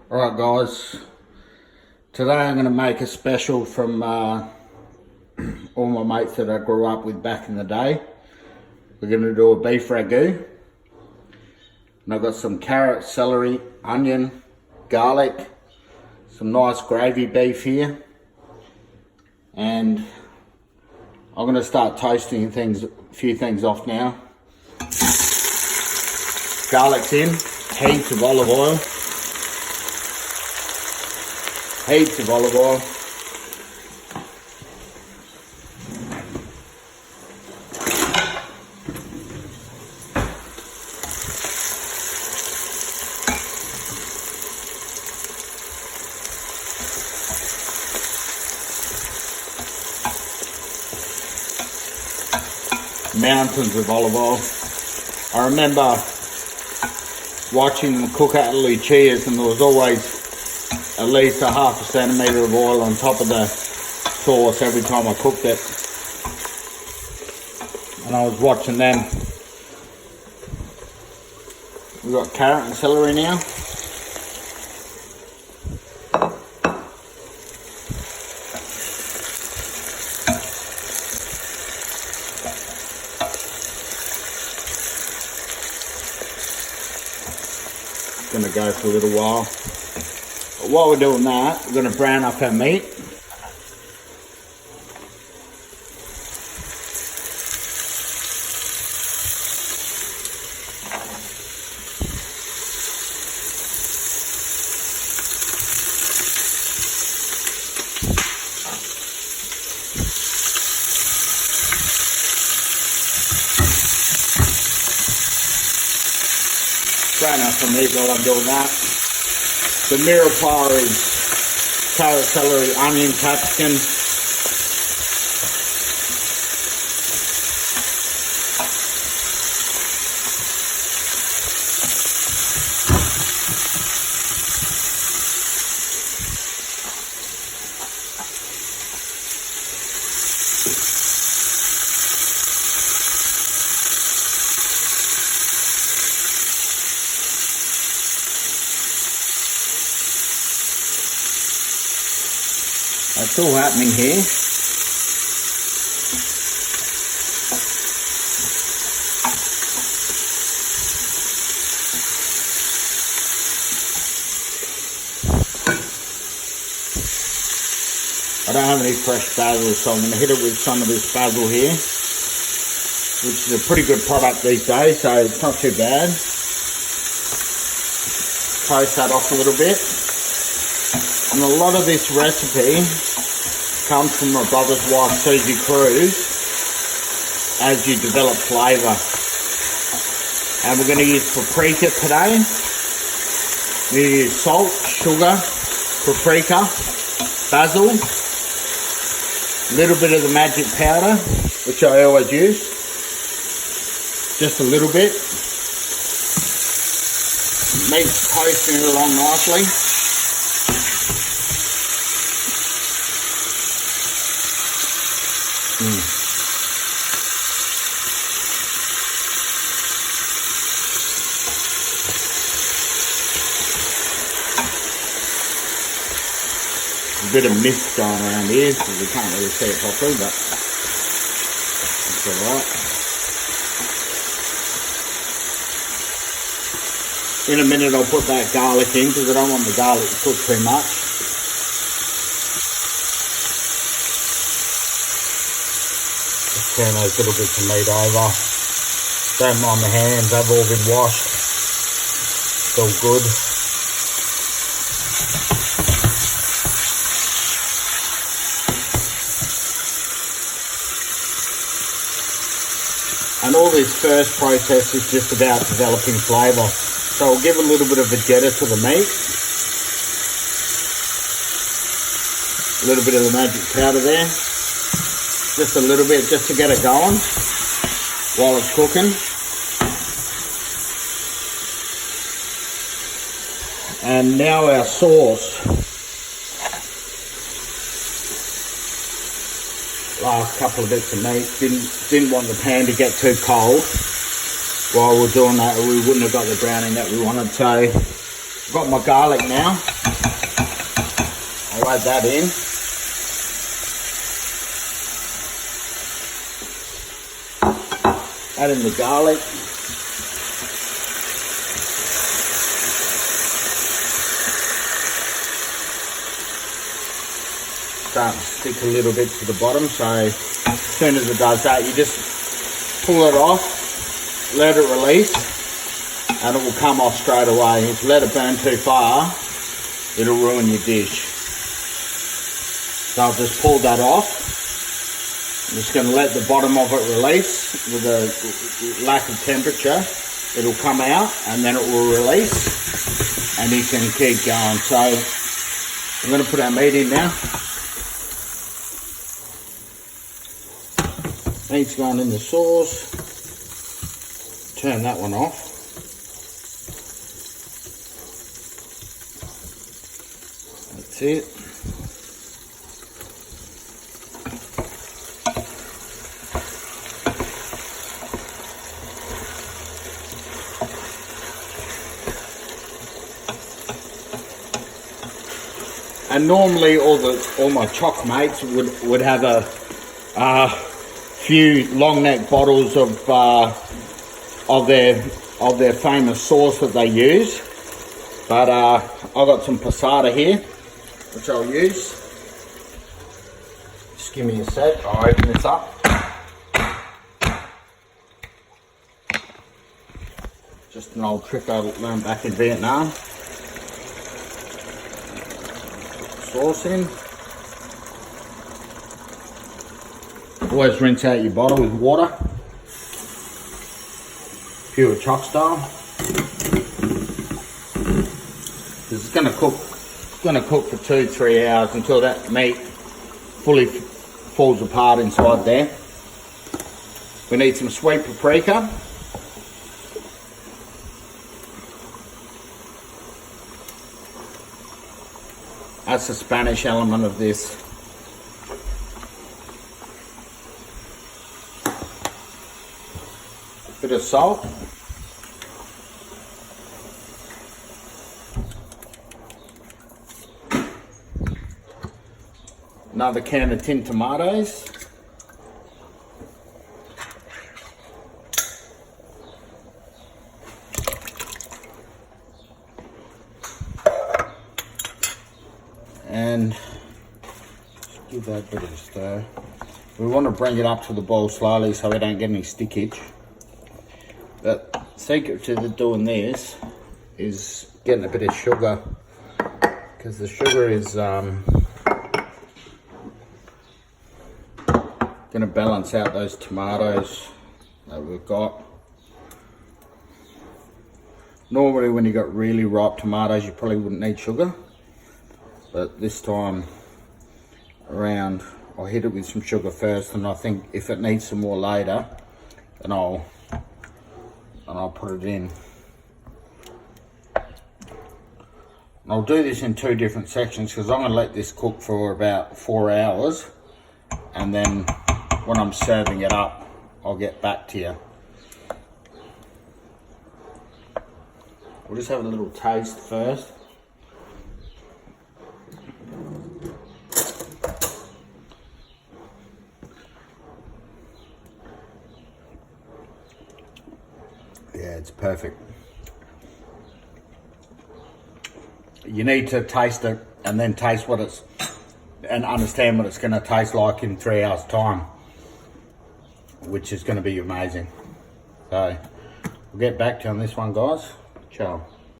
Alright guys, today I'm going to make a special from all my mates that I grew up with back in the day. We're going to do a beef ragu. And I've got some carrot, celery, onion, garlic, some nice gravy beef here. And I'm going to start toasting a few things off now. Garlic's in, heaps of olive oil. Heaps of olive oil. Mountains of olive oil. I remember watching them cook at Lucia's and there was always at least a half a centimetre of oil on top of the sauce every time I cooked it. And I was watching them. We've got carrot and celery now. Gonna go for a little while. But while we're doing that, we're gonna brown up our meat. Brown up some meat while I'm doing that. The mirepoix is carrot, celery, onion, capsicum. That's all happening here. I don't have any fresh basil, so I'm going to hit it with some of this basil here, which is a pretty good product these days, so it's not too bad. Toast that off a little bit. And a lot of this recipe comes from my brother's wife, Susie Cruz, as you develop flavour. And we're going to use paprika today. We use salt, sugar, paprika, basil, a little bit of the magic powder, which I always use, just a little bit. Meat's toasting along nicely. A bit of mist going around here because we can't really see it properly, but it's alright. In a minute I'll put that garlic in because I don't want the garlic to cook too much. Just turn those little bits of meat over. Don't mind the hands, they've all been washed. It's all good. And all this first process is just about developing flavour. So I'll give a little bit of vegeta to the meat. A little bit of the magic powder there. Just a little bit, just to get it going while it's cooking. And now our sauce. Last couple of bits of meat. Didn't want the pan to get too cold. While we're doing that, we wouldn't have got the browning that we wanted. So I've got my garlic now. I'll add that in. Add in the garlic. Starting to stick a little bit to the bottom, so as soon as it does that, you just pull it off, let it release, and it will come off straight away. If you let it burn too far, it'll ruin your dish. So I've just pulled that off. I'm just going to let the bottom of it release. With a lack of temperature, it'll come out and then it will release, and you can keep going. So I'm going to put our meat in now. Meat's going in the sauce. Turn that one off. That's it. And normally all my choc mates would have a few long neck bottles of their famous sauce that they use, but I've got some passata here which I'll use. Just give me a sec, I'll open this up. Just an old trick I learned back in Vietnam. Sauce in. Always rinse out your bottle with water. Pure choc style. This is going to cook for 2-3 hours until that meat fully falls apart inside there. We need some sweet paprika. That's the Spanish element of this. Bit of salt. Another can of tin tomatoes. And just give that a bit of a stir. We want to bring it up to the boil slowly so we don't get any stickage. The secret to doing this is getting a bit of sugar, because the sugar is going to balance out those tomatoes that we've got. Normally when you've got really ripe tomatoes you probably wouldn't need sugar, but this time around I'll hit it with some sugar first, and I think if it needs some more later then I'll put it in. And I'll do this in 2 different sections because I'm going to let this cook for about 4 hours, and then when I'm serving it up I'll get back to you. We'll just have a little taste first. Yeah, it's perfect. You need to taste it and then taste what it's, and understand what it's going to taste like in 3 hours time, which is going to be amazing. So we'll get back to you on this one, guys. Ciao.